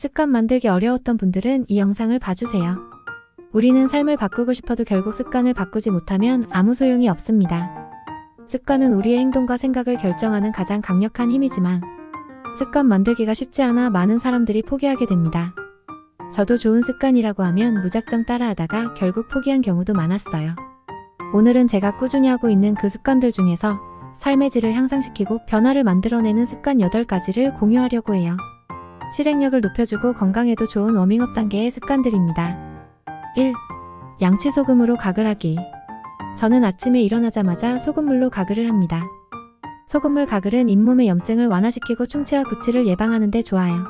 습관 만들기 어려웠던 분들은 이 영상을 봐주세요. 우리는 삶을 바꾸고 싶어도 결국 습관을 바꾸지 못하면 아무 소용이 없습니다. 습관은 우리의 행동과 생각을 결정하는 가장 강력한 힘이지만 습관 만들기가 쉽지 않아 많은 사람들이 포기하게 됩니다. 저도 좋은 습관이라고 하면 무작정 따라하다가 결국 포기한 경우도 많았어요. 오늘은 제가 꾸준히 하고 있는 그 습관들 중에서 삶의 질을 향상시키고 변화를 만들어내는 습관 8가지를 공유하려고 해요. 실행력을 높여주고 건강에도 좋은 워밍업 단계의 습관들입니다. 1. 양치소금으로 가글 하기. 저는 아침에 일어나자마자 소금물로 가글을 합니다. 소금물 가글은 잇몸의 염증을 완화시키고 충치와 구취를 예방하는 데 좋아요.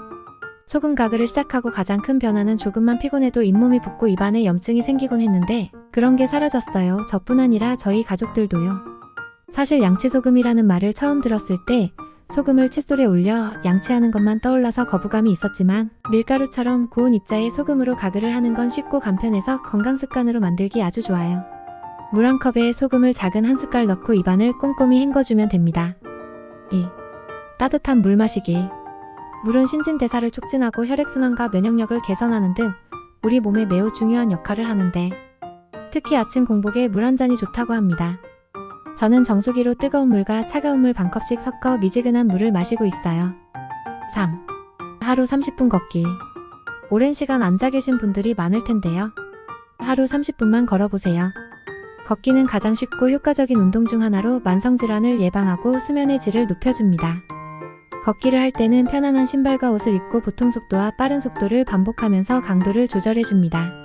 소금 가글을 시작하고 가장 큰 변화는 조금만 피곤해도 잇몸이 붓고 입안에 염증이 생기곤 했는데 그런 게 사라졌어요. 저뿐 아니라 저희 가족들도요. 사실 양치소금이라는 말을 처음 들었을 때 소금을 칫솔에 올려 양치하는 것만 떠올라서 거부감이 있었지만 밀가루처럼 고운 입자에 소금으로 가글을 하는 건 쉽고 간편해서 건강 습관으로 만들기 아주 좋아요. 물 한 컵에 소금을 작은 한 숟갈 넣고 입안을 꼼꼼히 헹궈주면 됩니다. 2. 따뜻한 물 마시기. 물은 신진대사를 촉진하고 혈액순환과 면역력을 개선하는 등 우리 몸에 매우 중요한 역할을 하는데 특히 아침 공복에 물 한 잔이 좋다고 합니다. 저는 정수기로 뜨거운 물과 차가운 물 반컵씩 섞어 미지근한 물을 마시고 있어요. 3. 하루 30분 걷기. 오랜 시간 앉아 계신 분들이 많을 텐데요. 하루 30분만 걸어보세요. 걷기는 가장 쉽고 효과적인 운동 중 하나로 만성질환을 예방하고 수면의 질을 높여줍니다. 걷기를 할 때는 편안한 신발과 옷을 입고 보통 속도와 빠른 속도를 반복하면서 강도를 조절해줍니다.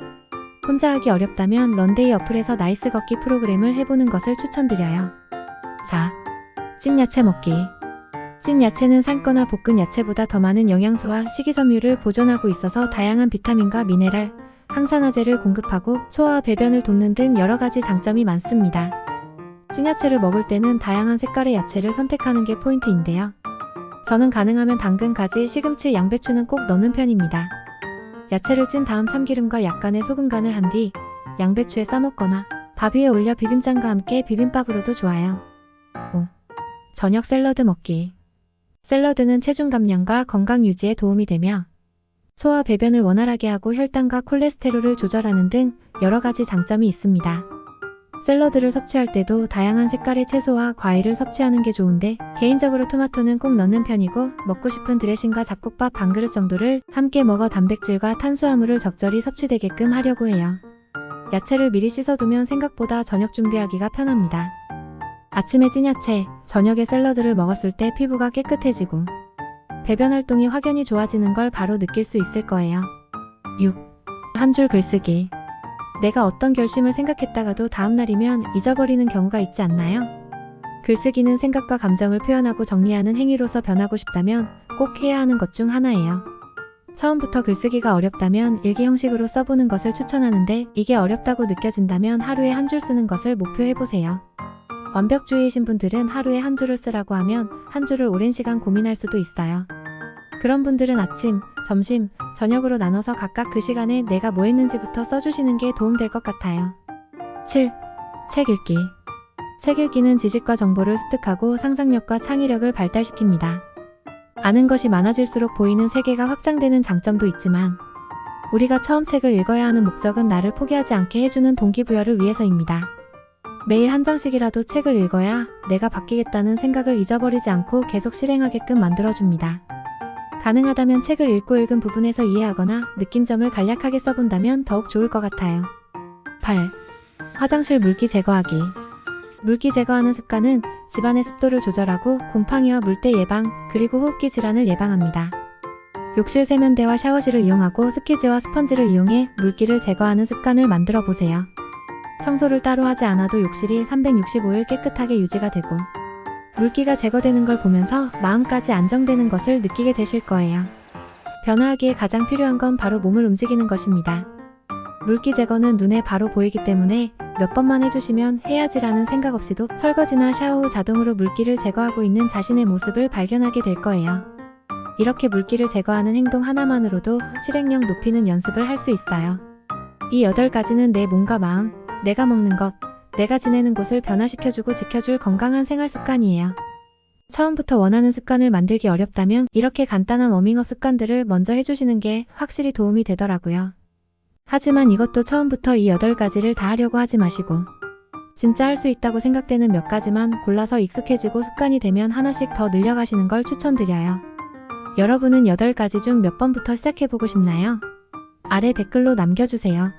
혼자 하기 어렵다면 런데이 어플에서 나이스 걷기 프로그램을 해보는 것을 추천드려요. 4. 찐야채 먹기. 찐야채는 삶거나 볶은 야채보다 더 많은 영양소와 식이섬유를 보존하고 있어서 다양한 비타민과 미네랄, 항산화제를 공급하고 소화와 배변을 돕는 등 여러가지 장점이 많습니다. 찐야채를 먹을 때는 다양한 색깔의 야채를 선택하는 게 포인트인데요. 저는 가능하면 당근, 가지, 시금치, 양배추는 꼭 넣는 편입니다. 야채를 찐 다음 참기름과 약간의 소금 간을 한 뒤 양배추에 싸먹거나 밥 위에 올려 비빔장과 함께 비빔밥으로도 좋아요. 5. 저녁 샐러드 먹기. 샐러드는 체중 감량과 건강 유지에 도움이 되며 소화 배변을 원활하게 하고 혈당과 콜레스테롤을 조절하는 등 여러가지 장점이 있습니다. 샐러드를 섭취할 때도 다양한 색깔의 채소와 과일을 섭취하는 게 좋은데 개인적으로 토마토는 꼭 넣는 편이고 먹고 싶은 드레싱과 잡곡밥 반 그릇 정도를 함께 먹어 단백질과 탄수화물을 적절히 섭취되게끔 하려고 해요. 야채를 미리 씻어두면 생각보다 저녁 준비하기가 편합니다. 아침에 찐야채, 저녁에 샐러드를 먹었을 때 피부가 깨끗해지고 배변 활동이 확연히 좋아지는 걸 바로 느낄 수 있을 거예요. 6. 한 줄 글쓰기. 내가 어떤 결심을 생각했다가도 다음날이면 잊어버리는 경우가 있지 않나요? 글쓰기는 생각과 감정을 표현하고 정리하는 행위로서 변하고 싶다면 꼭 해야 하는 것 중 하나예요. 처음부터 글쓰기가 어렵다면 일기 형식으로 써보는 것을 추천하는데 이게 어렵다고 느껴진다면 하루에 한 줄 쓰는 것을 목표해보세요. 완벽주의이신 분들은 하루에 한 줄을 쓰라고 하면 한 줄을 오랜 시간 고민할 수도 있어요. 그런 분들은 아침, 점심, 저녁으로 나눠서 각각 그 시간에 내가 뭐 했는지부터 써주시는 게 도움될 것 같아요. 7. 책 읽기. 책 읽기는 지식과 정보를 습득하고 상상력과 창의력을 발달시킵니다. 아는 것이 많아질수록 보이는 세계가 확장되는 장점도 있지만 우리가 처음 책을 읽어야 하는 목적은 나를 포기하지 않게 해주는 동기부여를 위해서입니다. 매일 한 장씩이라도 책을 읽어야 내가 바뀌겠다는 생각을 잊어버리지 않고 계속 실행하게끔 만들어줍니다. 가능하다면 책을 읽은 부분에서 이해하거나 느낀 점을 간략하게 써본다면 더욱 좋을 것 같아요. 8. 화장실 물기 제거하기. 물기 제거하는 습관은 집안의 습도를 조절하고 곰팡이와 물때 예방, 그리고 호흡기 질환을 예방합니다. 욕실 세면대와 샤워실을 이용하고 스키즈와 스펀지를 이용해 물기를 제거하는 습관을 만들어 보세요. 청소를 따로 하지 않아도 욕실이 365일 깨끗하게 유지가 되고 물기가 제거되는 걸 보면서 마음까지 안정되는 것을 느끼게 되실 거예요. 변화하기에 가장 필요한 건 바로 몸을 움직이는 것입니다. 물기 제거는 눈에 바로 보이기 때문에 몇 번만 해주시면 해야지라는 생각 없이도 설거지나 샤워 후 자동으로 물기를 제거하고 있는 자신의 모습을 발견하게 될 거예요. 이렇게 물기를 제거하는 행동 하나만으로도 실행력 높이는 연습을 할 수 있어요. 이 8가지는 내 몸과 마음, 내가 먹는 것, 내가 지내는 곳을 변화시켜주고 지켜줄 건강한 생활 습관이에요. 처음부터 원하는 습관을 만들기 어렵다면 이렇게 간단한 워밍업 습관들을 먼저 해주시는 게 확실히 도움이 되더라고요. 하지만 이것도 처음부터 이 8가지를 다 하려고 하지 마시고 진짜 할 수 있다고 생각되는 몇 가지만 골라서 익숙해지고 습관이 되면 하나씩 더 늘려가시는 걸 추천드려요. 여러분은 8가지 중 몇 번부터 시작해보고 싶나요? 아래 댓글로 남겨주세요.